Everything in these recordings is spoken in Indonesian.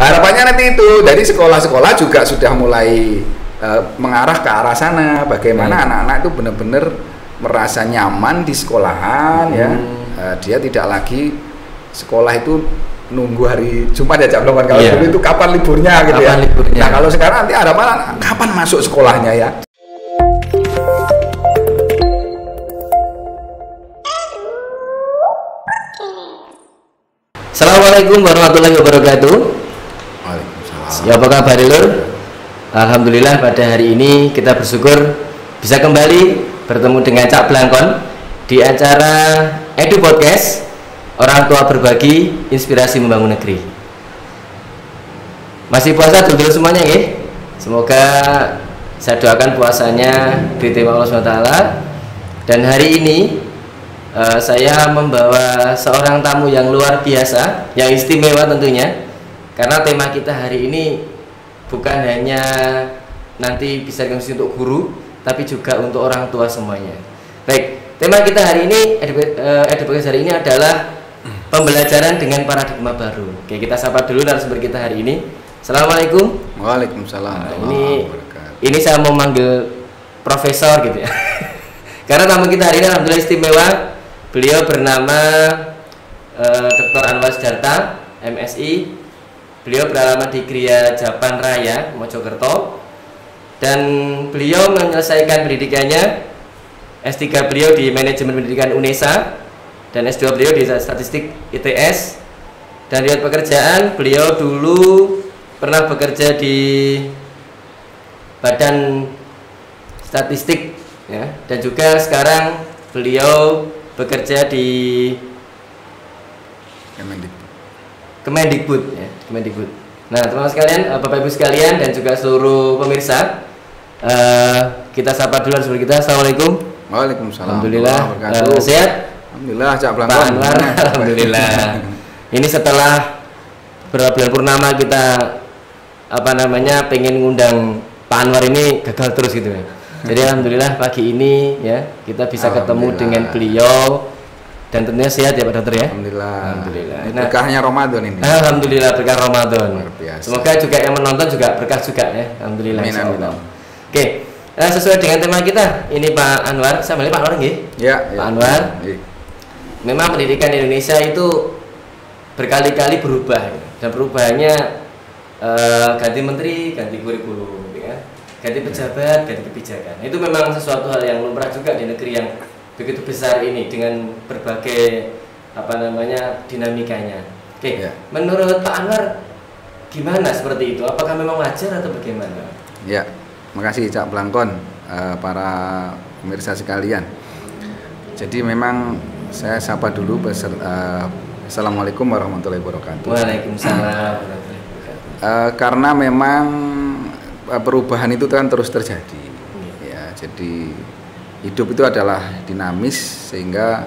harapannya nanti itu dari sekolah-sekolah juga sudah mulai mengarah ke arah sana. Bagaimana anak-anak itu benar-benar merasa nyaman di sekolahan ya. Dia tidak lagi sekolah itu nunggu hari Jumat ya jam 8 kalau dulu itu kapan liburnya gitu kapan liburnya. Nah kalau sekarang nanti harapan kapan masuk sekolahnya ya. Assalamualaikum warahmatullahi wabarakatuh. Waalaikumsalam. Ya apa kabar Lur? Alhamdulillah pada hari ini kita bersyukur bisa kembali bertemu dengan Cak Blangkon di acara Edu Podcast Orang Tua Berbagi Inspirasi Membangun Negeri. Masih puasa dulu semuanya ya. Semoga saya doakan puasanya diterima Allah SWT. Dan hari ini saya membawa seorang tamu yang luar biasa, yang istimewa tentunya, karena tema kita hari ini bukan hanya nanti bisa dikonsumsi untuk guru, tapi juga untuk orang tua semuanya. Baik, tema kita hari ini, edukasi hari ini adalah pembelajaran dengan paradigma baru. Oke, kita sapa dulu narasumber kita hari ini. Assalamualaikum. Waalaikumsalam. Nah, ini saya mau manggil profesor gitu ya, karena tamu kita hari ini alhamdulillah istimewa. Beliau bernama Dr. Anwar Sidarta, MSI. Beliau beralamat di Gria Japan Raya, Mojokerto. Dan beliau menyelesaikan pendidikannya S3 beliau di Manajemen Pendidikan UNESA dan S2 beliau di Statistik ITS. Dan riwayat pekerjaan beliau dulu pernah bekerja di Badan Statistik ya, dan juga sekarang beliau bekerja di Kemendikbud ya, Kemendikbud. Nah, teman-teman sekalian, Bapak Ibu sekalian dan juga seluruh pemirsa, kita sapa dulu sebelum kita. Assalamualaikum. Waalaikumsalam. Alhamdulillah. Sehat? Alhamdulillah, Cak Blangkon. Pak Anwar, alhamdulillah. Ini setelah beberapa bulan purnama kita pengen ngundang Pak Anwar ini gagal terus gitu ya. Jadi alhamdulillah pagi ini ya kita bisa ketemu dengan beliau dan tentunya sehat ya Pak Dokter ya. Alhamdulillah. Alhamdulillah. Berkahnya Ramadan ini. Alhamdulillah berkah Ramadan. Luar biasa. Semoga juga yang menonton juga berkah juga ya. Alhamdulillah. Amin. Oke, sesuai dengan tema kita ini Pak Anwar, saya Pak Anwar nggih? Ya. Pak Anwar. Memang pendidikan di Indonesia itu berkali-kali berubah dan perubahannya ganti menteri, ganti kurikulum ya. Ganti pejabat, ganti kebijakan. Itu memang sesuatu hal yang lumrah juga di negeri yang begitu besar ini dengan berbagai dinamikanya. Oke, menurut Pak Anwar gimana seperti itu? Apakah memang wajar atau bagaimana? Ya, makasih Cak Blangkon, para pemirsa sekalian. Jadi memang saya sapa dulu Assalamualaikum warahmatullahi wabarakatuh. Waalaikumsalam. Karena memang perubahan itu kan terus terjadi ya, jadi hidup itu adalah dinamis sehingga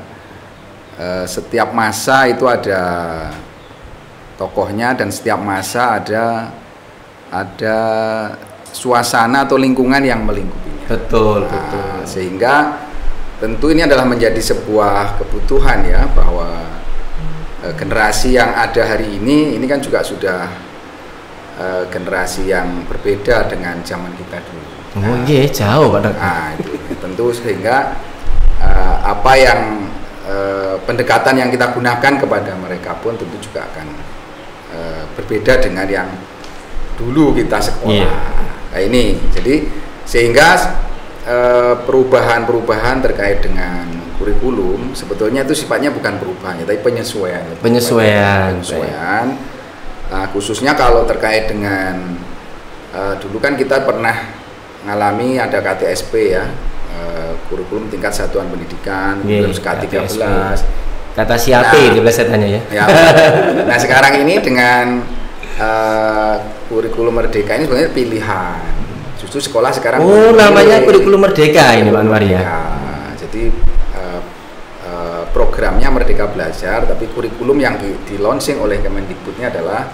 setiap masa itu ada tokohnya dan setiap masa ada suasana atau lingkungan yang melingkupinya. Betul. Sehingga tentu ini adalah menjadi sebuah kebutuhan ya, bahwa generasi yang ada hari ini kan juga sudah generasi yang berbeda dengan zaman kita dulu. Oh iya, jauh Pak Dok. Itu tentu sehingga apa yang pendekatan yang kita gunakan kepada mereka pun tentu juga akan berbeda dengan yang dulu kita sekolah. Nah ini, jadi sehingga perubahan-perubahan terkait dengan kurikulum sebetulnya itu sifatnya bukan perubahan ya, tapi penyesuaian. Nah, khususnya kalau terkait dengan dulu kan kita pernah mengalami ada KTSP ya, kurikulum tingkat satuan pendidikan, kurikulum K13. Kata siapa itu biasanya ya? Nah sekarang ini dengan kurikulum Merdeka ini sebenarnya pilihan. Justru sekolah sekarang namanya kurikulum Merdeka ini Pak Anwar ya. Jadi programnya Merdeka Belajar, tapi kurikulum yang di-launching oleh Kemendikbudnya adalah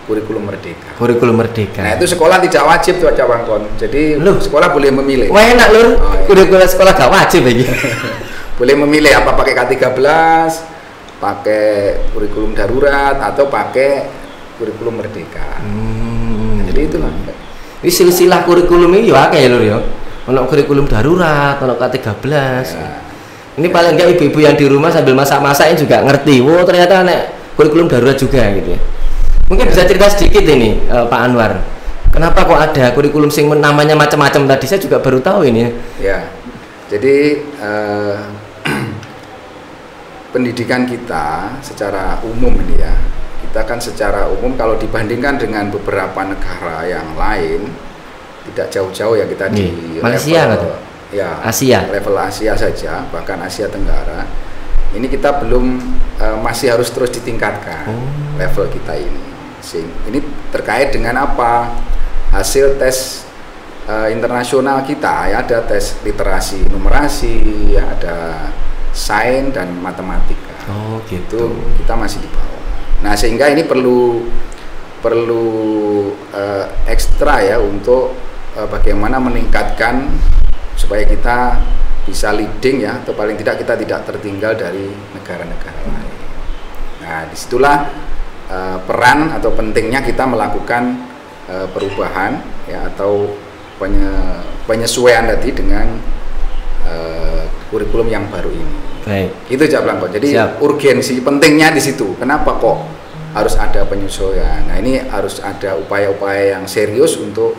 kurikulum Merdeka. Kurikulum Merdeka. Nah itu sekolah tidak wajib tuh Cak Blangkon. Jadi sekolah boleh memilih. Wah enak Lur. Kurikulum sekolah gak wajib lagi. Boleh memilih apa pakai K13, pakai kurikulum darurat atau pakai kurikulum merdeka. Jadi itulah. Ini silsilah kurikulum ini ya akeh lho ya. Ono kurikulum darurat, ono K13. Ya. Ini paling enggak ibu-ibu yang di rumah sambil masak-masak ini juga ngerti. Wow, ternyata ada kurikulum darurat juga gitu ya. Mungkin bisa cerita sedikit ini Pak Anwar. Kenapa kok ada kurikulum sing namanya macam-macam tadi? Saya juga baru tahu ini. Ya. Jadi pendidikan kita secara umum ini ya. Kita kan secara umum kalau dibandingkan dengan beberapa negara yang lain tidak jauh-jauh ya kita di Malaysia level ya Asia, level Asia saja, bahkan Asia Tenggara. Ini kita belum masih harus terus ditingkatkan level kita ini. Ini terkait dengan apa? Hasil tes internasional kita ya, ada tes literasi numerasi, ya, ada sains dan matematika. Oh gitu. Kita masih di bawah. Nah sehingga ini perlu ekstra ya untuk bagaimana meningkatkan supaya kita bisa leading ya, atau paling tidak kita tidak tertinggal dari negara-negara lain. Nah disitulah peran atau pentingnya kita melakukan perubahan ya, atau penyesuaian tadi dengan kurikulum yang baru ini. Baik. Itu Cak Blanko. Jadi urgensi pentingnya di situ. Kenapa kok harus ada penyesuaian? Nah ini harus ada upaya-upaya yang serius untuk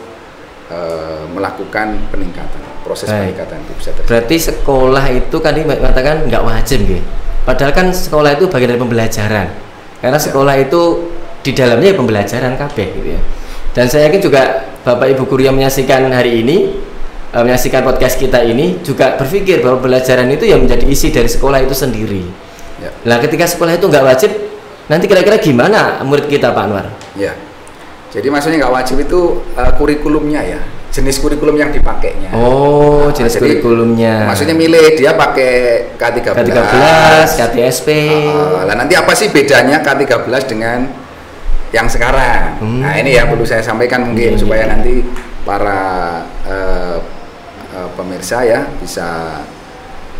melakukan peningkatan. Proses peningkatan itu bisa terjadi. Berarti sekolah itu kan dikatakan nggak wajib gitu. Padahal kan sekolah itu bagian dari pembelajaran. Karena sekolah itu di dalamnya pembelajaran kabeh gitu ya. Dan saya yakin juga Bapak Ibu guru yang menyaksikan hari ini, menyaksikan podcast kita ini juga berpikir bahwa pembelajaran itu yang menjadi isi dari sekolah itu sendiri. Ya. Nah ketika sekolah itu nggak wajib, nanti kira-kira gimana murid kita Pak Anwar? Ya, jadi maksudnya nggak wajib itu kurikulumnya ya, jenis kurikulum yang dipakainya. Oh, jenis kurikulumnya. Maksudnya milih dia pakai K13, KTSP. Lah nanti apa sih bedanya K13 dengan yang sekarang? Nah ini ya perlu saya sampaikan mungkin supaya nanti para pemirsa ya bisa,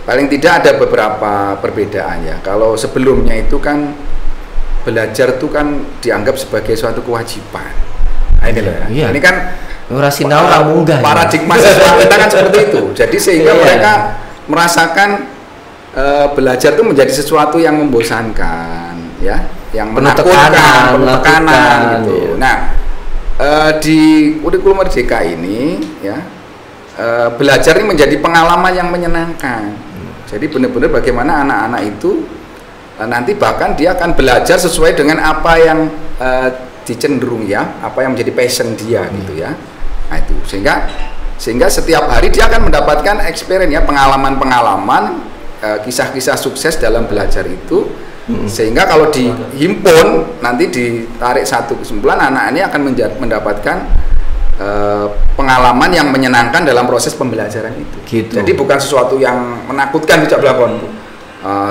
paling tidak ada beberapa perbedaan ya. Kalau sebelumnya itu kan belajar itu kan dianggap sebagai suatu kewajiban. Nah ini loh ya. Iya. Ini kan paradigma siswa kita kan seperti itu. Jadi sehingga mereka merasakan belajar itu menjadi sesuatu yang membosankan ya, yang menakutkan, penuh tekanan gitu. Iya. Nah di kurikulum merdeka ini ya, belajar ini menjadi pengalaman yang menyenangkan. Jadi benar-benar bagaimana anak-anak itu nanti bahkan dia akan belajar sesuai dengan apa yang dicenderung ya, apa yang menjadi passion dia gitu ya. Nah itu sehingga setiap hari dia akan mendapatkan experience ya, pengalaman-pengalaman, kisah-kisah sukses dalam belajar itu. Sehingga kalau dihimpun nanti ditarik satu kesimpulan, anak ini akan mendapatkan pengalaman yang menyenangkan dalam proses pembelajaran itu. Gitu. Jadi bukan sesuatu yang menakutkan di belakang.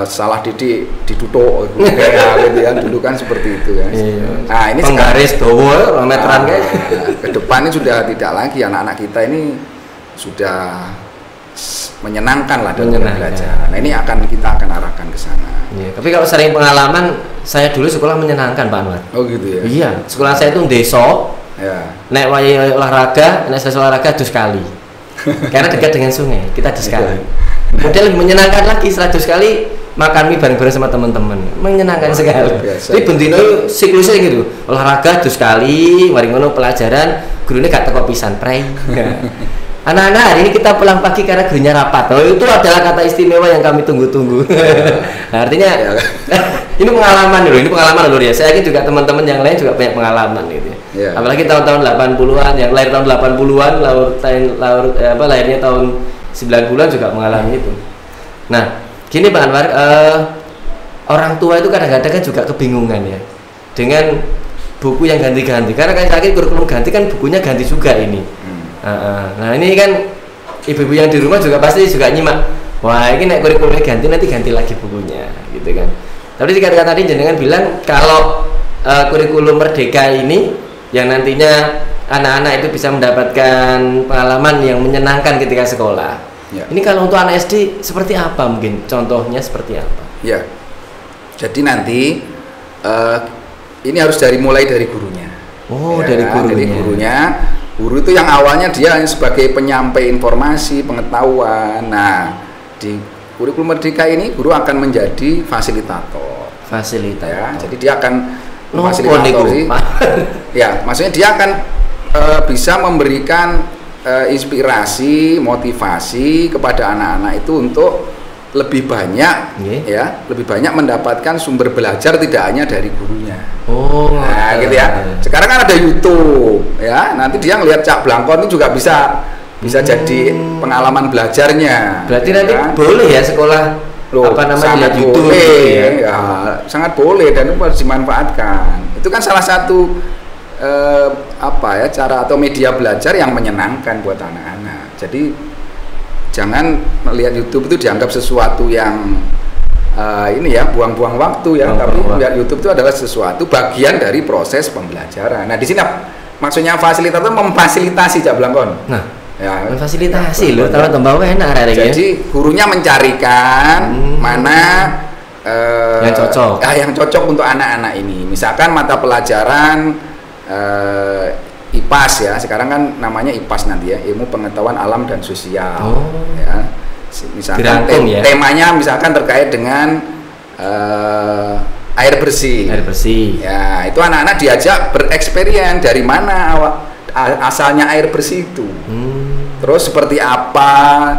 Salah didik ditutup kayak gitu ya, dulu kan seperti itu ya. Nah ini penggaris dowo meteran kayak ke depan ini sudah tidak lagi, anak-anak kita ini sudah menyenangkan lah dalam belajar. Nah ini kita akan arahkan ke sana. Iya, tapi kalau sering pengalaman, saya dulu sekolah menyenangkan Pak Anwar. Oh gitu ya. Iya, sekolah saya itu desa. Ya. Nek wayahe olahraga, nek saya olahraga dus sekali. Karena dekat dengan sungai, kita dus sekali. Kemudian lebih menyenangkan lagi setelah dus sekali makan mie bareng-bareng sama teman-teman. Menyenangkan sekali. Jadi bendino siklusnya gitu. Olahraga dus sekali, mari ngono pelajaran, gurunya gak teko pisan prei. Anak-anak hari ini kita pulang pagi karena gurunya rapat. Oh itu adalah kata istimewa yang kami tunggu-tunggu. Nah, artinya ini pengalaman dulu, ya. Saya yakin juga teman-teman yang lain juga banyak pengalaman gitu. Ya. Apalagi tahun-tahun 80-an, yang lahir tahun 80-an, lahirnya tahun 90-an juga mengalami itu. Nah, gini Pak Anwar, orang tua itu kadang-kadang kan juga kebingungan ya dengan buku yang ganti-ganti. Karena kan saya yakin kurikulum ganti kan bukunya ganti juga ini. Nah ini kan ibu-ibu yang di rumah juga pasti juga nyimak, wah ini nek kurikulumnya ganti nanti ganti lagi bukunya gitu kan. Tapi dikatakan tadi jenengan bilang kalau kurikulum merdeka ini yang nantinya anak-anak itu bisa mendapatkan pengalaman yang menyenangkan ketika sekolah ya. Ini kalau untuk anak SD seperti apa, mungkin contohnya seperti apa? Ya, jadi nanti ini harus mulai dari gurunya. Oh, ya, dari gurunya. Dari gurunya. Guru itu yang awalnya dia sebagai penyampai informasi, pengetahuan. Nah, di kurikulum merdeka ini guru akan menjadi fasilitator. Ya, jadi dia akan memfasilitatori. Ya, maksudnya dia akan bisa memberikan inspirasi, motivasi kepada anak-anak itu untuk lebih banyak, ya, lebih banyak mendapatkan sumber belajar tidak hanya dari gurunya. Oh, nah, gitu ya. Sekarang kan ada YouTube, ya. Nanti dia ngelihat Cak Blangkon itu juga bisa jadi pengalaman belajarnya. Berarti nanti boleh ya sekolah sangat YouTube boleh, ya, sangat boleh dan itu harus dimanfaatkan. Itu kan salah satu cara atau media belajar yang menyenangkan buat anak-anak. Jadi jangan melihat YouTube itu dianggap sesuatu yang buang-buang waktu ya, tapi melihat YouTube itu adalah sesuatu bagian dari proses pembelajaran. Nah, di sini maksudnya fasilitator memfasilitasi Cak Blangkon. Nah, ya, memfasilitasi loh, kalau tambah enak jadi gurunya mencarikan mana yang cocok. Yang cocok untuk anak-anak ini. Misalkan mata pelajaran IPAS ya, sekarang kan namanya IPAS nanti ya, ilmu pengetahuan alam dan sosial. Ya. Misalkan temanya misalkan terkait dengan air bersih. Ya, itu anak-anak diajak bereksperimen dari mana asalnya air bersih itu. Terus seperti apa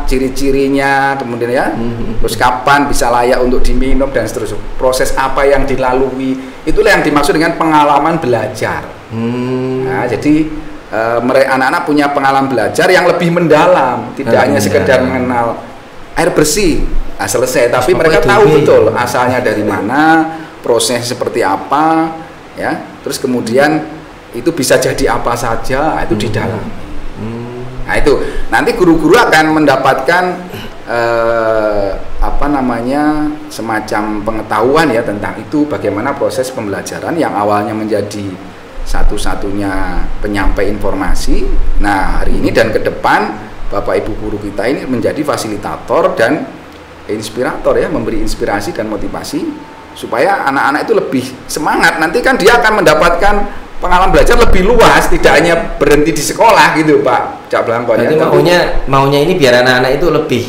ciri-cirinya, kemudian ya, terus kapan bisa layak untuk diminum dan seterusnya. Proses apa yang dilalui, itulah yang dimaksud dengan pengalaman belajar. Nah, jadi anak-anak punya pengalaman belajar yang lebih mendalam, tidak hanya sekedar mengenal air bersih, selesai. Tapi mereka tahu betul asalnya dari mana, proses seperti apa, ya. Terus kemudian itu bisa jadi apa saja, itu di dalam. Nah, itu nanti guru-guru akan mendapatkan semacam pengetahuan ya tentang itu, bagaimana proses pembelajaran yang awalnya menjadi satu-satunya penyampai informasi. Nah, hari ini dan ke depan Bapak Ibu guru kita ini menjadi fasilitator dan inspirator ya, memberi inspirasi dan motivasi supaya anak-anak itu lebih semangat. Nanti kan dia akan mendapatkan pengalaman belajar lebih luas, tidak hanya berhenti di sekolah gitu Pak Cak Blangkon. Jadi maunya ini biar anak-anak itu lebih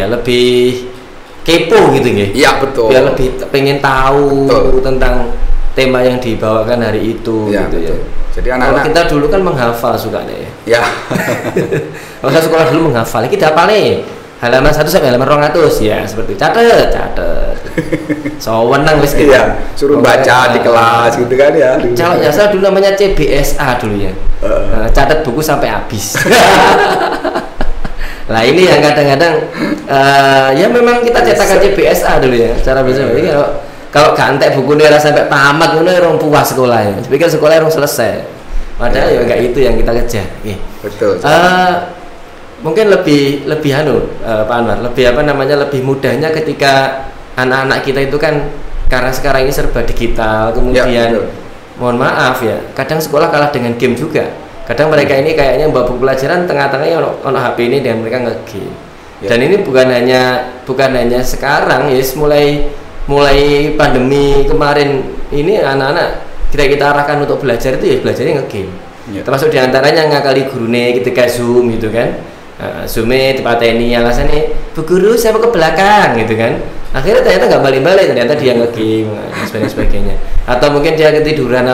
lebih kepo gitu ya. Iya, betul. Biar lebih pengen tahu tentang tema yang dibawakan hari itu ya, gitu betul. ya. Jadi anak-anak kita dulu kan menghafal sukanya ya. Ya. Kalau saya sekolah dulu menghafal, ini apa nih? Halaman 1 sampai halaman 200 ya, seperti catet. So wenang wis gitu. Iya, suruh baca di kelas gitu kan ya. Kalau ya saya dulu namanya CBSA dulu ya. Catat buku sampai habis. Lah ini yang kadang-kadang ya memang kita cetakan CBSA dulu ya. Cara biasa ini kalau gantek bukunya sampai tamat ngono orang puas sekolahnya. Pikir sekolah orang selesai. Padahal ya enggak itu yang kita kejar. Betul. Mungkin lebih Pak Anwar, lebih mudahnya ketika anak-anak kita itu kan karena sekarang ini serba digital, kemudian mohon maaf ya, kadang sekolah kalah dengan game juga. Kadang mereka ini kayaknya bawa buku pelajaran tengah-tengahnya ono HP ini dan mereka nge-game. Dan ini bukan hanya sekarang ya, mulai pandemi kemarin ini anak-anak kita arahkan untuk belajar itu ya belajarnya nge-game. Termasuk diantaranya ngakali gurune ketika Zoom gitu kan. Zoom-nya dipateni alasannya Bu Guru saya mau ke belakang gitu kan. Akhirnya ternyata nggak balik-balik, ternyata dia nge-game dan sebagainya. Atau mungkin dia ketiduran,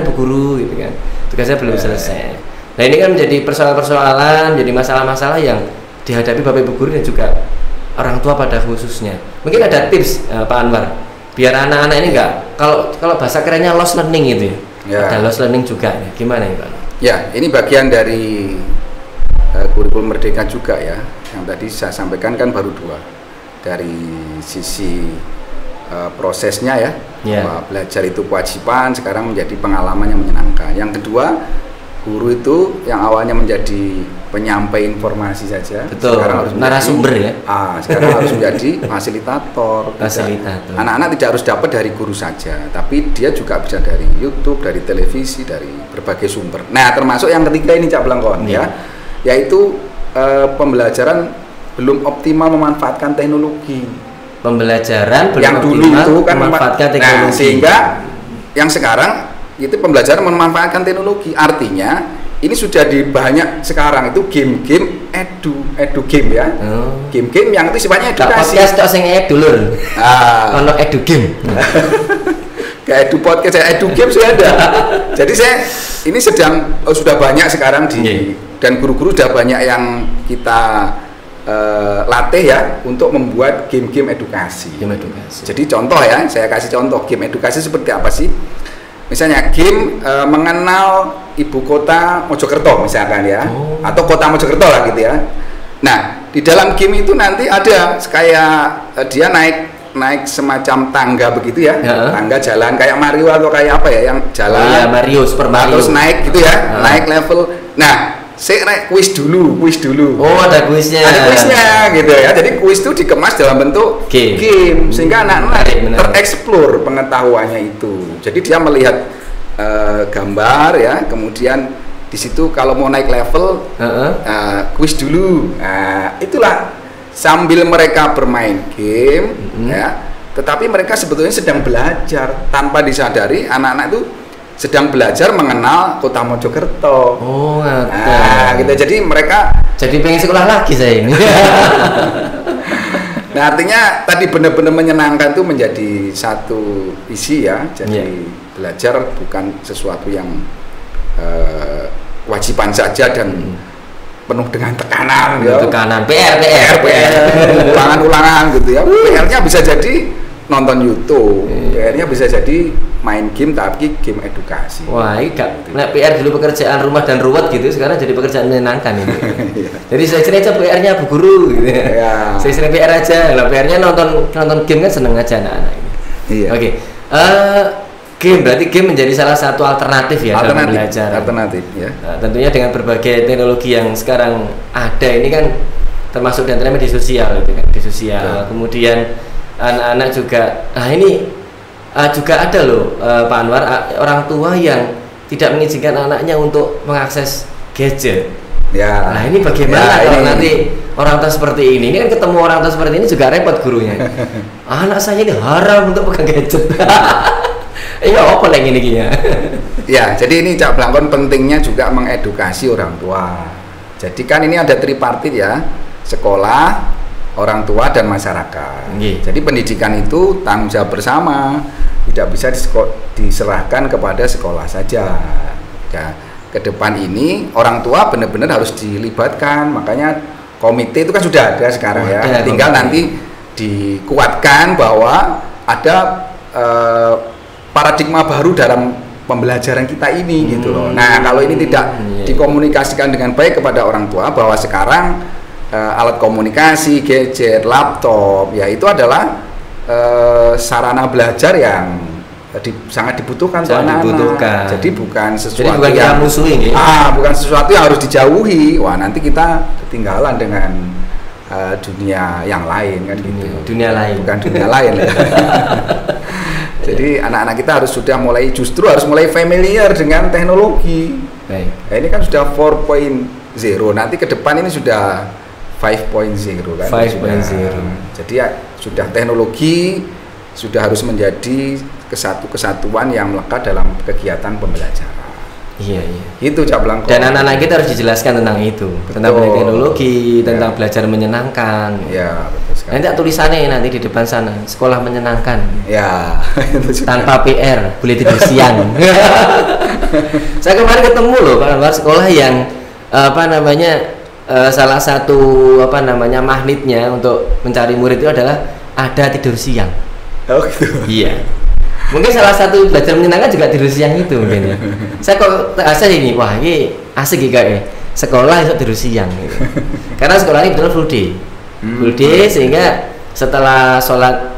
Bu Guru gitu kan. Tugasnya belum selesai. Nah, ini kan menjadi persoalan-persoalan, jadi masalah-masalah yang dihadapi Bapak Ibu guru dan juga orang tua pada khususnya. Mungkin ada tips Pak Anwar biar anak-anak ini enggak, kalau bahasa kerennya lost learning gitu ya. Ada lost learning juga ya. Gimana ya Pak? Ya, ini bagian dari kurikulum merdeka juga ya. Yang tadi saya sampaikan kan baru 2. Dari sisi prosesnya ya, bahwa belajar itu kewajiban, sekarang menjadi pengalaman yang menyenangkan. Yang kedua, guru itu yang awalnya menjadi penyampai informasi saja, sekarang harus narasumber ya. Sekarang harus menjadi fasilitator. Anak-anak tidak harus dapat dari guru saja, tapi dia juga bisa dari YouTube, dari televisi, dari berbagai sumber. Nah, termasuk yang ketiga ini Cak Blangkon ya, yaitu pembelajaran belum optimal memanfaatkan teknologi. Pembelajaran belum yang dulu itu kan memanfaatkan teknologi. Nah, sehingga yang sekarang itu pembelajaran memanfaatkan teknologi. Artinya ini sudah di banyak sekarang itu game-game edu game ya. Game-game yang itu sifatnya edukasi. Podcast tok sing edu lur. Ono edu game. Kayak edu podcast, edu game sudah ada. Jadi saya ini sedang sudah banyak sekarang dan guru-guru sudah banyak yang kita latih ya untuk membuat game-game edukasi. Game edukasi. Jadi contoh ya, saya kasih contoh game edukasi seperti apa sih? Misalnya game mengenal ibu kota Mojokerto misalkan ya, atau kota Mojokerto lah gitu ya. Nah di dalam game itu nanti ada kayak dia naik semacam tangga begitu ya, tangga jalan kayak Mario atau kayak apa ya yang jalan. Oh ya Mario, Super Mario. Terus naik gitu ya, naik level. Nah saya kuis dulu. Oh ada kuisnya. Ada kuisnya gitu ya. Jadi kuis itu dikemas dalam bentuk game sehingga anak-anak tereksplor pengetahuannya itu. Jadi dia melihat gambar ya, kemudian di situ kalau mau naik level kuis dulu. Nah, itulah sambil mereka bermain game ya, tetapi mereka sebetulnya sedang belajar tanpa disadari anak-anak itu sedang belajar mengenal kota Mojokerto. Nah, gitu. Jadi mereka jadi pengen sekolah lagi saya ini. Nah, artinya tadi benar-benar menyenangkan itu menjadi satu isi ya. Jadi belajar bukan sesuatu yang kewajiban saja dan penuh dengan tekanan. Tekanan, PR, ulangan-ulangan gitu ya. PR-nya bisa jadi nonton YouTube, PR-nya bisa jadi main game tapi game edukasi. Wah, ini PR dulu pekerjaan rumah dan ruwet gitu, sekarang jadi pekerjaan menyenangkan ini. Jadi saya cerita PR-nya Bu Guru gitu. Ya. Saya sering PR aja, lah PR-nya nonton game kan seneng aja anak-anak ini. Iya. Oke. Game berarti game menjadi salah satu alternatif ya dalam belajar. Alternatif ya. Nah, tentunya dengan berbagai teknologi yang sekarang ada ini kan termasuk di antaranya media sosial gitu kan, media sosial. Ya. Kemudian anak-anak juga, nah ini juga ada loh Pak Anwar, orang tua yang tidak mengizinkan anaknya untuk mengakses gadget. Ya. Nah ini bagaimana kalau nanti orang tua seperti ini kan ketemu orang tua seperti ini juga repot gurunya. Anak saya ini haram untuk pegang gadget. Iya apa lagi ini ya? Ya, jadi ini Cak Blangkon pentingnya juga mengedukasi orang tua. Jadi kan ini ada tripartit ya, sekolah, orang tua dan masyarakat. Jadi pendidikan itu tanggung jawab bersama, tidak bisa diserahkan kepada sekolah saja. Ya, ke depan ini orang tua benar-benar harus dilibatkan. Makanya komite itu kan sudah ada sekarang ya. Tinggal nanti dikuatkan bahwa ada paradigma baru dalam pembelajaran kita ini gitu loh. Nah, kalau ini tidak dikomunikasikan dengan baik kepada orang tua bahwa sekarang alat komunikasi, gadget, laptop, ya itu adalah sarana belajar yang sangat dibutuhkan untuk anak-anak. Jadi bukan sesuatu yang musuhin, bukan sesuatu yang harus dijauhi. Wah, nanti kita ketinggalan dengan dunia yang lain kan gitu. Dunia lain. Bukan dunia lain ya. Jadi anak-anak kita justru harus mulai familiar dengan teknologi. Nah, ini kan sudah 4.0. Nanti ke depan ini sudah 5.0 kan. 5.0. Jadi ya sudah teknologi sudah harus menjadi kesatuan yang melekat dalam kegiatan pembelajaran. Iya. Itu Cak Blangkon. Dan anak-anak kita harus dijelaskan tentang itu, tentang teknologi, tentang belajar menyenangkan. Ya, betul sekali. Nanti tulisannya nanti di depan sana, sekolah menyenangkan. Ya. Tanpa PR, boleh tidur siang. Saya kemarin ketemu loh Pak Anwar, sekolah yang salah satu magnetnya untuk mencari murid itu adalah ada tidur siang. Oh gitu. Iya. Mungkin salah satu belajar menyenangkan juga tidur siang itu mungkin ya. Saya kok terasa ini, wah ini asik ya sekolah itu tidur siang gitu. Karena sekolah ini betul full day. Full day sehingga setelah sholat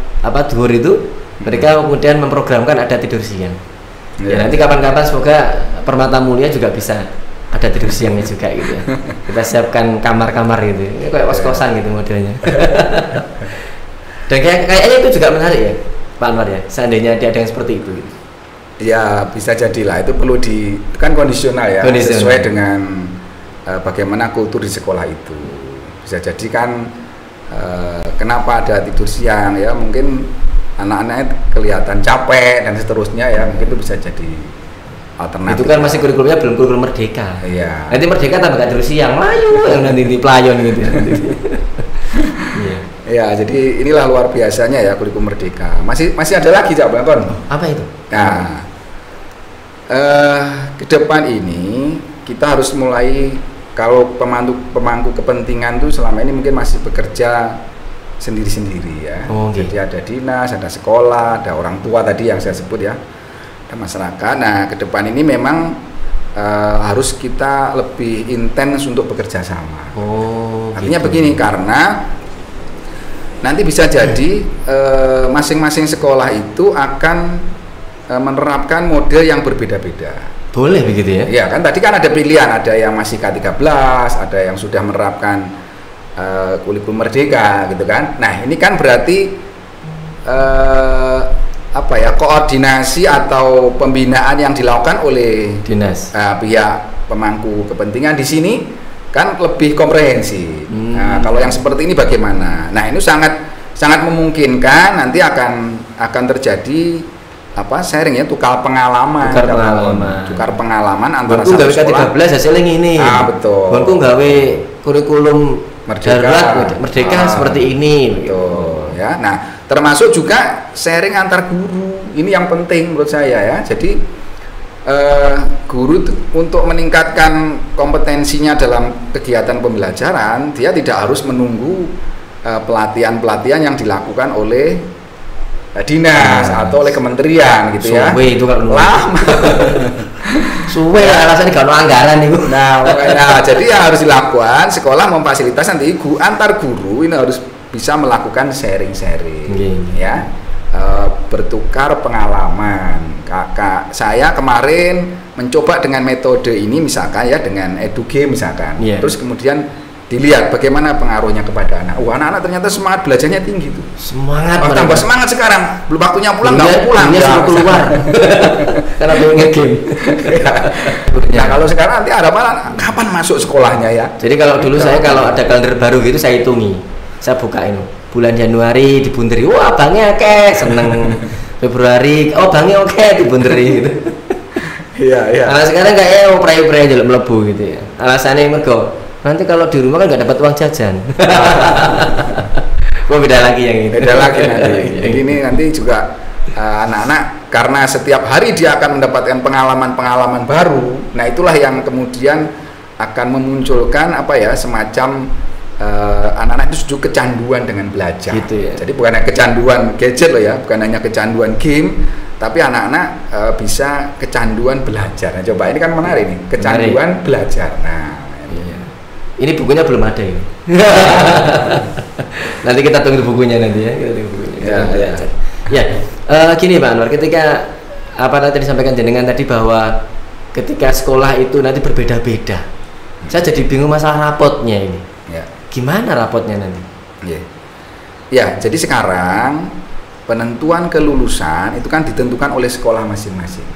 zuhur itu mereka kemudian memprogramkan ada tidur siang. Ya nanti kapan-kapan semoga Permata Mulia juga bisa ada tidur siangnya juga gitu ya. Kita siapkan kamar-kamar gitu. Ini kayak kos-kosan gitu modelnya. Dan kayaknya itu juga menarik ya Pak Anwar ya, seandainya ada yang seperti itu gitu. Ya bisa jadilah, itu perlu kan kondisional ya, sesuai dengan bagaimana kultur di sekolah itu. Bisa jadi kan kenapa ada tidur siang ya, mungkin anak-anaknya kelihatan capek dan seterusnya ya, mungkin itu bisa jadi alternatif. Itu kan masih kurikulumnya belum kurikulum merdeka. Iya. Nanti merdeka tambah gak terus siang, Melayu yang nanti di pelayon gitu. Iya. Ya, jadi inilah luar biasanya ya kurikulum merdeka. Masih ada lagi Cak Blangkon. Apa itu? Nah, ke depan ini kita harus mulai, kalau pemangku kepentingan tuh selama ini mungkin masih bekerja sendiri-sendiri ya. Okay. Jadi ada dinas, ada sekolah, ada orang tua tadi yang saya sebut ya, ada masyarakat. Nah, ke depan ini memang harus kita lebih intens untuk bekerja sama. Artinya gitu. Begini, karena nanti bisa jadi masing-masing sekolah itu akan menerapkan model yang berbeda-beda. Boleh begitu ya? Ya kan tadi kan ada pilihan, ada yang masih K13, ada yang sudah menerapkan kurikulum merdeka gitu kan. Nah, ini kan berarti apa ya, koordinasi atau pembinaan yang dilakukan oleh dinas, pihak pemangku kepentingan di sini kan lebih komprehensif. Nah, kalau yang seperti ini bagaimana? Nah, ini sangat memungkinkan nanti akan terjadi sharing ya, tukar pengalaman antara satu sekolah. 13 hasilnya ini. Betul. Bonku gawe kurikulum merdeka seperti ini. Betul. Ya. Nah, termasuk juga sharing antar guru. Ini yang penting menurut saya ya. Jadi guru untuk meningkatkan kompetensinya dalam kegiatan pembelajaran, dia tidak harus menunggu pelatihan-pelatihan yang dilakukan oleh dinas atau oleh kementerian gitu ya. Suwe itu kalau lama. Suwe alasannya kalau anggaran itu. Nah, jadi yang harus dilakukan, sekolah memfasilitasi nanti antar guru ini harus bisa melakukan sharing-sharing ya. Bertukar pengalaman. Saya kemarin mencoba dengan metode ini misalkan ya, dengan EduGame misalkan. Terus kemudian dilihat bagaimana pengaruhnya kepada anak. Anak-anak ternyata semangat belajarnya tinggi tuh. Tambah semangat sekarang. Belum waktunya pulang, nggak mau pulang. Dia suruh keluar. Karena belum nge-game. Nah, kalau sekarang nanti harapan kapan masuk sekolahnya ya. Jadi kalau dulu saya kalau ada kalender baru gitu saya hitungi. Saya buka ini. Bulan Januari dibunderi, wah bangnya seneng. Februari, bangnya dibunderi gitu. Iya. Nah, sekarang kayak pray-pray aja melebu gitu ya. Alasannya mergo nanti kalau di rumah kan nggak dapat uang jajan. Beda lagi yang itu. Beda lagi nanti. Jadi ini nanti juga anak-anak karena setiap hari dia akan mendapatkan pengalaman-pengalaman baru. Nah, itulah yang kemudian akan memunculkan semacam anak-anak itu sudah kecanduan dengan belajar. Gitu ya. Jadi bukan hanya kecanduan gadget loh ya, bukan hanya kecanduan game, tapi anak-anak bisa kecanduan belajar. Nah, coba ini kan menarik nih, kecanduan belajar. Nah, ini bukunya belum ada ini. Nanti kita tunggu bukunya nanti ya. Kita tunggu bukunya. Gini Pak Anwar, ketika tadi disampaikan jenengan tadi bahwa ketika sekolah itu nanti berbeda-beda. Saya jadi bingung masalah rapotnya ini. Ya. Gimana rapotnya nanti? Ya, jadi sekarang penentuan kelulusan itu kan ditentukan oleh sekolah masing-masing.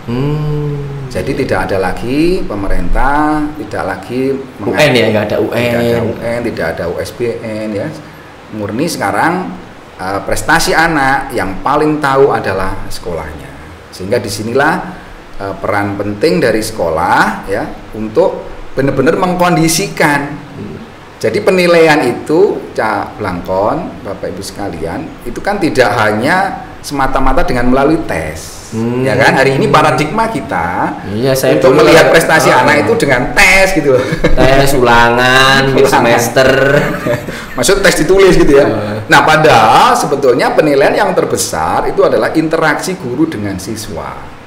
Jadi tidak ada lagi pemerintah, tidak lagi UN ya, nggak ada UN, tidak ada USBN ya. Murni sekarang prestasi anak yang paling tahu adalah sekolahnya. Sehingga disinilah peran penting dari sekolah ya untuk benar-benar mengkondisikan. Jadi penilaian itu, Cak Blangkon, Bapak Ibu sekalian, itu kan tidak hanya semata-mata dengan melalui tes. Ya kan, hari ini paradigma kita untuk melihat prestasi anak itu dengan tes gitu loh. Tes ulangan semester. Maksud tes ditulis gitu ya. Nah, padahal sebetulnya penilaian yang terbesar itu adalah interaksi guru dengan siswa.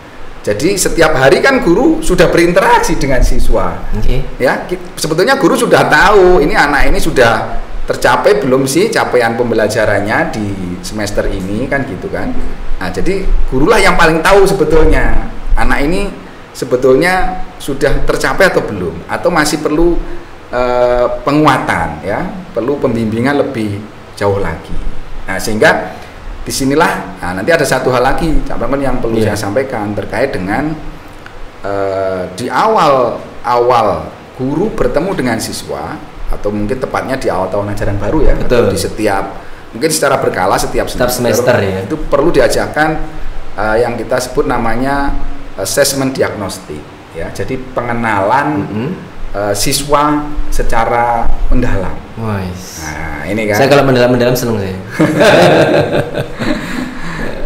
Jadi setiap hari kan guru sudah berinteraksi dengan siswa. Ya, sebetulnya guru sudah tahu ini anak ini sudah tercapai belum sih capaian pembelajarannya di semester ini kan gitu kan. Nah, jadi gurulah yang paling tahu sebetulnya anak ini sebetulnya sudah tercapai atau belum, atau masih perlu penguatan ya, perlu pembimbingan lebih jauh lagi. Nah, sehingga disinilah nanti ada satu hal lagi Cak Blangkon yang perlu saya sampaikan terkait dengan di awal guru bertemu dengan siswa, atau mungkin tepatnya di awal tahun ajaran baru ya, atau di setiap mungkin secara berkala setiap semester ya. Itu perlu diajarkan yang kita sebut namanya assessment diagnostik ya. Jadi pengenalan siswa secara mendalam. Nah, ini kan. Saya kalau mendalam seneng saya.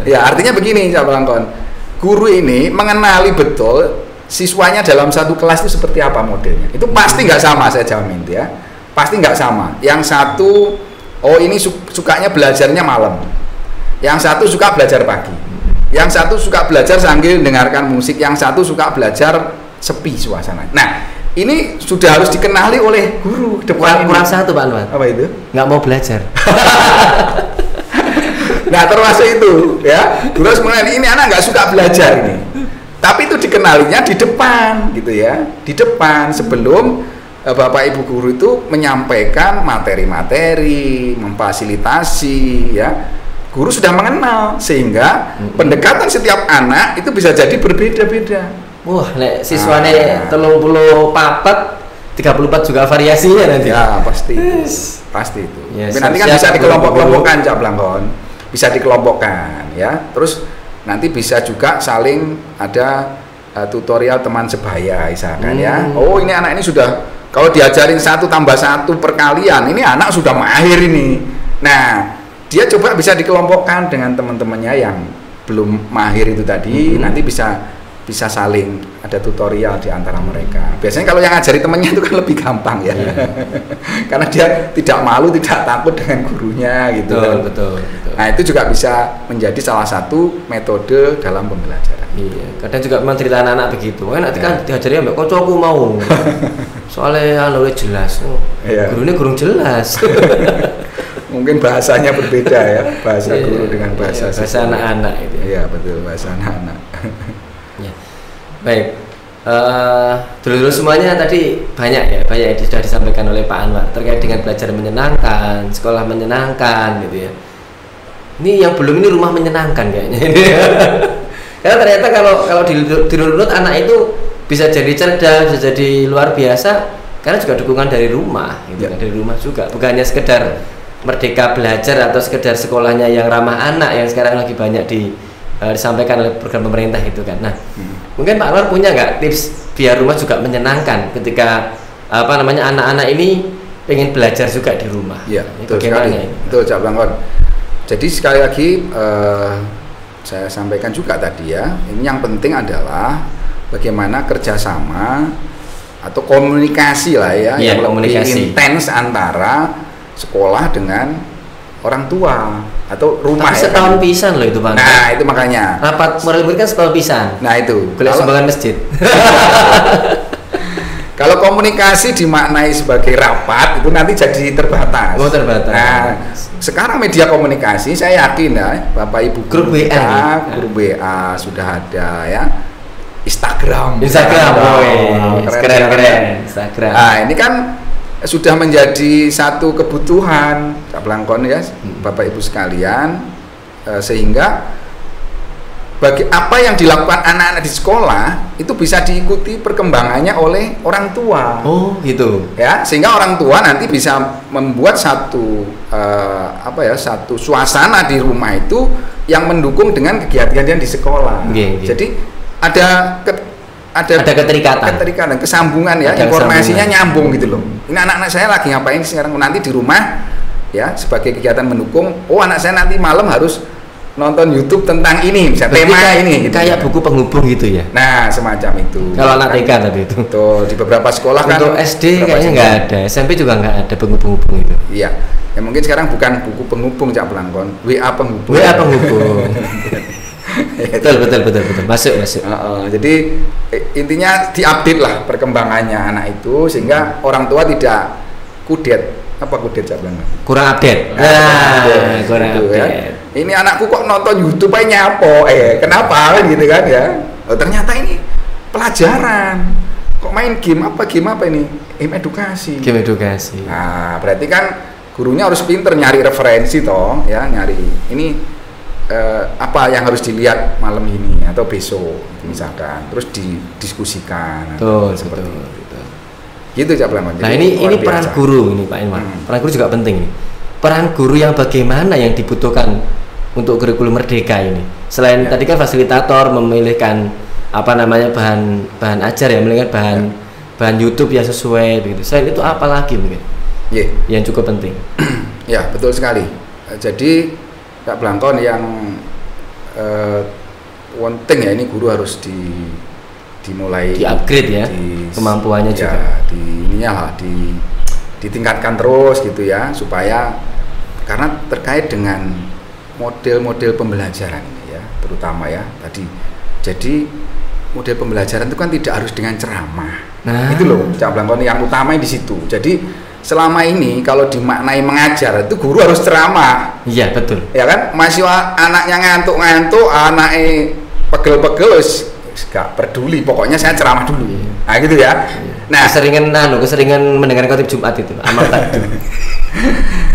Ya, artinya begini, Cak Blangkon. Guru ini mengenali betul siswanya dalam satu kelas itu seperti apa modelnya. Itu pasti nggak sama, saya jamin ya. Pasti nggak sama. Yang satu, oh ini sukanya belajarnya malam. Yang satu suka belajar pagi. Yang satu suka belajar sambil dengarkan musik. Yang satu suka belajar sepi suasana. Nah, ini sudah harus dikenali oleh guru depan. Kurang satu Pak Anwar. Apa itu? Nggak mau belajar. Nah, termasuk itu ya. Guru harus mengenali ini anak nggak suka belajar ini. Tapi itu dikenalinya di depan gitu ya. Di depan sebelum Bapak Ibu guru itu menyampaikan materi-materi, memfasilitasi ya. Guru sudah mengenal sehingga pendekatan setiap anak itu bisa jadi berbeda-beda. Wah, nek siswane 34 juga variasinya nanti. Ya, pasti itu. Pasti itu. Ya, tapi nanti kan bisa dikelompok-kelompokkan, Cak Blangkon. Bisa dikelompokkan ya. Terus nanti bisa juga saling ada tutorial teman sebaya misalkan ya. Oh, ini anak ini sudah kalau diajarin 1 tambah 1 perkalian, ini anak sudah mahir ini. Nah, dia coba bisa dikelompokkan dengan teman-temannya yang belum mahir itu tadi, nanti bisa saling ada tutorial di antara mereka. Biasanya kalau yang ngajari temannya itu kan lebih gampang ya. Karena dia tidak malu, tidak takut dengan gurunya gitu. Betul. Nah, itu juga bisa menjadi salah satu metode dalam pembelajaran. Iya, kadang juga memang cerita anak-anak begitu. Nanti kan diajari ambek kancaku mau. Soalnya anu jelas. Gurunya gurung jelas. Mungkin bahasanya berbeda ya, bahasa guru dengan bahasa anak-anak itu. Iya, betul, bahasa anak-anak. Ya. Baik, dulu semuanya tadi banyak yang sudah disampaikan oleh Pak Anwar terkait dengan belajar menyenangkan, sekolah menyenangkan gitu ya. Ini yang belum ini rumah menyenangkan kayaknya. Karena ternyata kalau dirunut anak itu bisa jadi cerdas, bisa jadi luar biasa karena juga dukungan dari rumah, gitu kan, dari rumah juga. Bukannya sekedar merdeka belajar atau sekedar sekolahnya yang ramah anak yang sekarang lagi banyak disampaikan oleh program pemerintah gitu kan. Nah, mungkin Pak Anwar punya nggak tips biar rumah juga menyenangkan ketika anak-anak ini pengen belajar juga di rumah? Iya, betul sekali. Betul, Cak Blangkon. Jadi sekali lagi saya sampaikan juga tadi ya, ini yang penting adalah bagaimana kerjasama atau komunikasi lah ya, yang lebih intens antara sekolah dengan orang tua atau rumah. Tapi setahun pisan loh itu Pak. Nah, itu makanya rapat murid-murid kan setahun pisan. Nah, itu kalau sumbangan masjid. Kalau komunikasi dimaknai sebagai rapat itu nanti jadi terbatas. Oh, terbatas. Nah, sekarang media komunikasi saya yakin ya, Bapak Ibu grup WA, grup WA sudah ada ya. Instagram. Keren. Instagram. Nah, ini kan sudah menjadi satu kebutuhan Cak Blangkon ya, Bapak Ibu sekalian, sehingga bagi apa yang dilakukan anak-anak di sekolah itu bisa diikuti perkembangannya oleh orang tua. Oh, gitu. Ya, sehingga orang tua nanti bisa membuat satu satu suasana di rumah itu yang mendukung dengan kegiatan di sekolah. Jadi ada keterikatan, kesambungan ya, informasinya nyambung gitu loh. Ini anak-anak saya lagi ngapain sekarang, nanti di rumah ya sebagai kegiatan mendukung. Oh, anak saya nanti malam harus nonton YouTube tentang ini, misalnya tema ini gitu. Kayak buku penghubung gitu ya. Nah, semacam itu. Kalau anak TK tadi itu. Tuh, di beberapa sekolah kan. Untuk SD kayaknya nggak ada, SMP juga nggak ada buku penghubung itu. Iya. Ya mungkin sekarang bukan buku penghubung Cak Blangkon, WA penghubung. WA penghubung. betul. Masuk. Jadi intinya diupdate lah perkembangannya anak itu sehingga orang tua tidak kudet. Apa kudet Cak Blangkon? Kurang update. Kurang update. Ya. Ini anakku kok nonton YouTube aja nyapo, kenapa gitu kan ya? Oh, ternyata ini pelajaran. Kok main game apa ini? Game edukasi. Nah, berarti kan gurunya harus pinter nyari referensi toh, ya, nyari ini apa yang harus dilihat malam ini atau besok misalkan, terus didiskusikan. Betul. Gitu Cak Blangkon. Nah, ini peran guru ini Pak Inwan. Peran guru juga penting nih. peran guru yang bagaimana yang dibutuhkan untuk kurikulum merdeka ini? Selain tadi kan fasilitator memilihkan apa namanya bahan ajar ya, memilihkan bahan YouTube yang sesuai begitu. Selain itu apa lagi mungkin yang cukup penting? Ya, betul sekali. Jadi Kak Blangkon yang penting ya, ini guru harus dimulai di-upgrade ya, kemampuannya ya, juga ditingkatkan terus gitu ya, supaya karena terkait dengan model-model pembelajaran ini ya, terutama ya tadi. Jadi model pembelajaran itu kan tidak harus dengan ceramah. Itu loh Cak Blangkon yang utama di situ. Jadi selama ini kalau dimaknai mengajar itu guru harus ceramah. Iya, betul. Ya kan? Masih anaknya ngantuk-ngantuk, anaknya pegel-pegel, gak peduli, pokoknya saya ceramah dulu. Nah gitu ya. Nah, keseringan mendengar khotib Jumat itu amal takdim.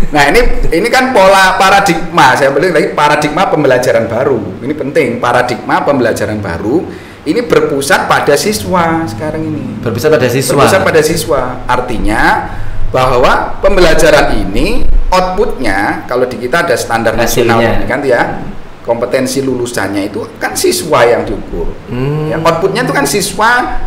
Nah, ini kan pola paradigma, saya bilang lagi paradigma pembelajaran baru. Ini penting, paradigma pembelajaran baru ini berpusat pada siswa sekarang ini. Berpusat pada siswa. Artinya bahwa pembelajaran ini outputnya, kalau di kita ada standar nasional kan ya, kompetensi lulusannya itu kan siswa yang diukur. Ya, outputnya itu kan siswa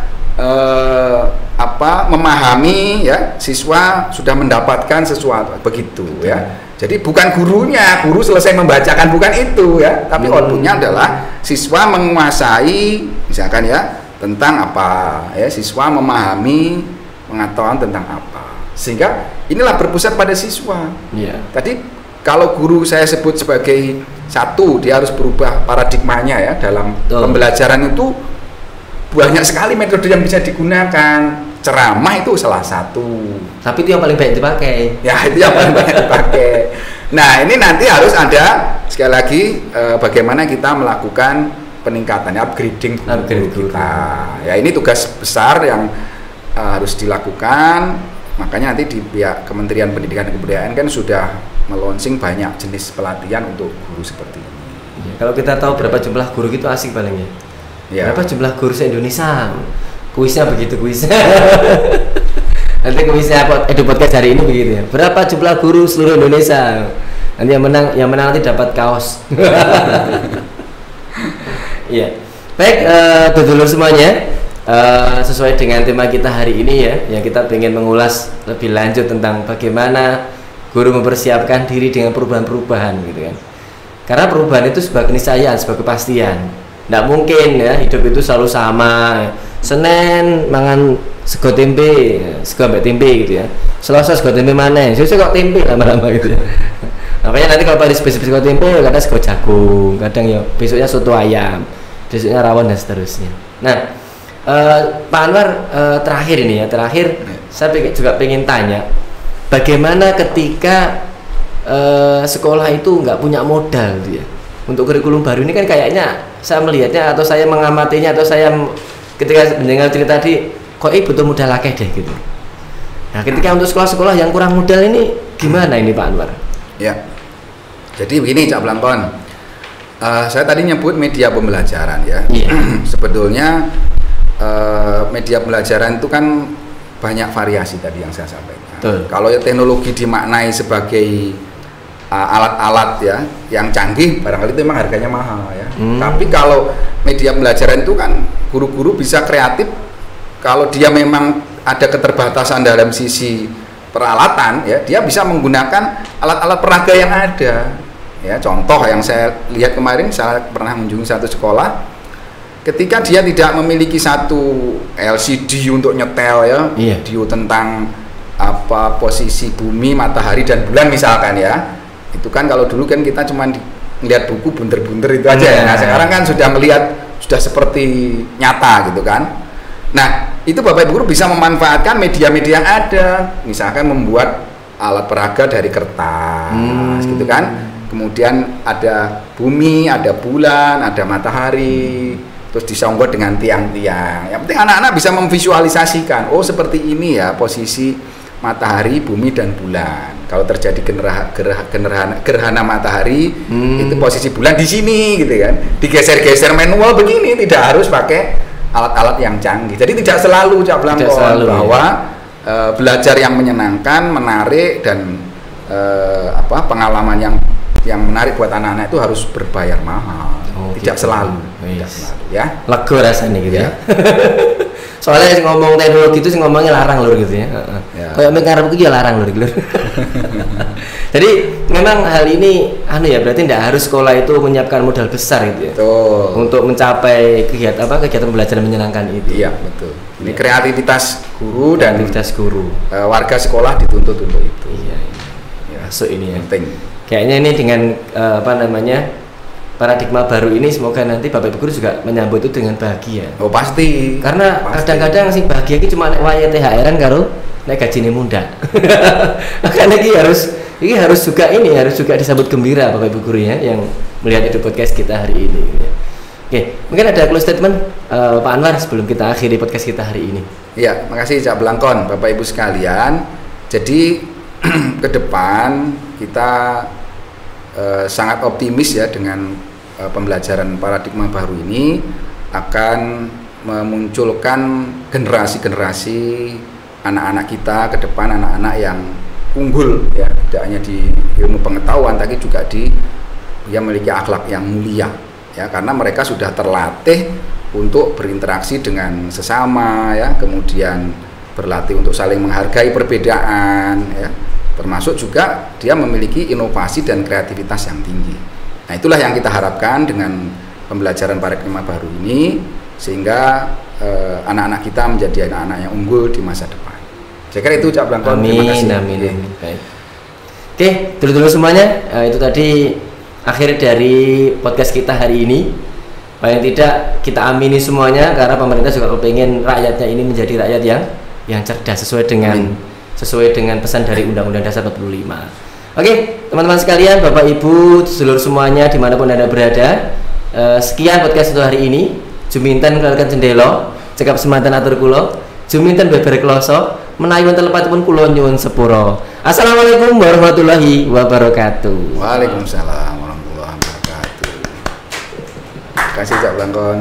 memahami ya, siswa sudah mendapatkan sesuatu begitu ya. Jadi bukan gurunya, guru selesai membacakan, bukan itu ya, tapi outputnya adalah siswa menguasai misalkan ya tentang apa ya, siswa memahami pengetahuan tentang apa, sehingga inilah berpusat pada siswa. Tadi kalau guru saya sebut sebagai satu, dia harus berubah paradigmanya ya dalam pembelajaran itu. Banyak sekali metode yang bisa digunakan. Ceramah itu salah satu. Tapi itu yang paling banyak dipakai. Ya, itu yang paling banyak dipakai. Nah, ini nanti harus ada sekali lagi bagaimana kita melakukan peningkatannya, upgrading guru kita. Ya, ini tugas besar yang harus dilakukan. Makanya nanti di pihak Kementerian Pendidikan dan Kebudayaan kan sudah melonsing banyak jenis pelatihan untuk guru seperti ini. Ya, kalau kita tahu berapa jumlah guru itu asik palingnya. Ya. Berapa jumlah guru se-Indonesia? Kuisnya begitu kuisnya. Nanti kuisnya Edu Podcast hari ini begitu ya. Berapa jumlah guru seluruh Indonesia? Nanti yang menang nanti dapat kaos. Iya. Baik, dulur semuanya. Sesuai dengan tema kita hari ini ya, yang kita ingin mengulas lebih lanjut tentang bagaimana guru mempersiapkan diri dengan perubahan-perubahan gitu kan. Karena perubahan itu sebuah keniscayaan, sebuah kepastian. Nggak mungkin ya hidup itu selalu sama. Senin mangan sego tempe, sego ambek tempe gitu ya. Selasa sego tempe mana? Sesuk kok tempe lama-lama gitu ya. Makanya nanti kalau pada spesifik sego tempe, kadang sego jagung, kadang ya besoknya soto ayam, besoknya rawon dan seterusnya. Nah, Pak Anwar, terakhir ini ya, saya juga pengen tanya, bagaimana ketika sekolah itu nggak punya modal gitu ya? Untuk kurikulum baru ini kan kayaknya saya melihatnya atau saya mengamatinya atau saya ketika mendengar cerita tadi kok butuh modal akeh deh gitu. Nah, ketika untuk sekolah-sekolah yang kurang modal ini gimana ini Pak Anwar? Ya, jadi begini Cak Blangkon, saya tadi nyebut media pembelajaran ya. Sebetulnya media pembelajaran itu kan banyak variasi tadi yang saya sampaikan. Kalau teknologi dimaknai sebagai alat-alat ya yang canggih, barangkali itu memang harganya mahal ya. Tapi kalau media pembelajaran itu kan guru-guru bisa kreatif. Kalau dia memang ada keterbatasan dalam sisi peralatan ya, dia bisa menggunakan alat-alat peraga yang ada ya. Contoh yang saya lihat kemarin, saya pernah mengunjungi satu sekolah, ketika dia tidak memiliki satu LCD untuk nyetel ya, video tentang apa posisi bumi, matahari dan bulan misalkan ya. Itu kan kalau dulu kan kita cuma lihat buku bunter-bunter itu aja ya. Nah, sekarang kan sudah melihat, sudah seperti nyata gitu kan. Nah, itu Bapak Ibu guru bisa memanfaatkan media-media yang ada, misalkan membuat alat peraga dari kertas gitu kan. Kemudian ada bumi, ada bulan, ada matahari, terus disonggot dengan tiang-tiang. Yang penting anak-anak bisa memvisualisasikan, oh seperti ini ya posisi matahari, bumi dan bulan. Kalau terjadi gerhana matahari, itu posisi bulan di sini gitu kan. Digeser-geser manual begini, tidak harus pakai alat-alat yang canggih. Jadi tidak selalu Cak Blangkon bahwa belajar yang menyenangkan, menarik dan pengalaman yang menarik buat anak-anak itu harus berbayar mahal. Tidak gitu. selalu, Tidak selalu ya. Lega rasanya gitu ya. Ya. Soalnya ngomong teknologi itu ngomongnya larang lur gitu ya. Ya. Kayak mengarep iki ya larang lur. Jadi memang hal ini ya berarti tidak harus sekolah itu menyiapkan modal besar gitu ya. Betul. Untuk mencapai kegiatan pembelajaran menyenangkan itu. Iya, betul. Ini kreativitas guru dan guru. Warga sekolah dituntut untuk itu. Iya. Ya, Masuk ini ya. penting. Kayaknya ini dengan paradigma baru ini semoga nanti Bapak Ibu guru juga menyambut itu dengan bahagia. Oh pasti. Karena kadang-kadang sih bahagia itu cuma nek wayahe THR-an karo nek gajine muda. Makanya ini harus juga disambut gembira Bapak Ibu guru ya yang melihat itu podcast kita hari ini. Oke, mungkin ada close statement Pak Anwar sebelum kita akhiri podcast kita hari ini. Iya, makasih Cak Blangkon, Bapak Ibu sekalian. Jadi ke depan kita sangat optimis ya dengan pembelajaran paradigma baru ini akan memunculkan generasi-generasi anak-anak kita ke depan, anak-anak yang unggul ya, tidak hanya di ilmu pengetahuan tapi juga dia memiliki akhlak yang mulia ya, karena mereka sudah terlatih untuk berinteraksi dengan sesama ya, kemudian berlatih untuk saling menghargai perbedaan ya, termasuk juga dia memiliki inovasi dan kreativitas yang tinggi. Nah itulah yang kita harapkan dengan pembelajaran paradigma baru ini, sehingga anak-anak kita menjadi anak-anak yang unggul di masa depan. Saya kira itu Cak Blangkon. Amin. Baik. Oke, dulu semuanya, itu tadi akhir dari podcast kita hari ini. Paling tidak kita amini semuanya, karena pemerintah juga kepengen rakyatnya ini menjadi rakyat yang cerdas sesuai dengan pesan dari Undang-Undang Dasar 45. Oke, teman-teman sekalian, Bapak Ibu, seluruh semuanya dimanapun Anda berada, sekian podcast untuk hari ini. Juminten keluarkan jendela, cekap semantan atur kulo, juminten beber kloso, menawi wonten lepatipun kula nyuwun sepura. Assalamualaikum warahmatullahi wabarakatuh. Waalaikumsalam warahmatullahi wabarakatuh. Terima kasih Cak Blangkon.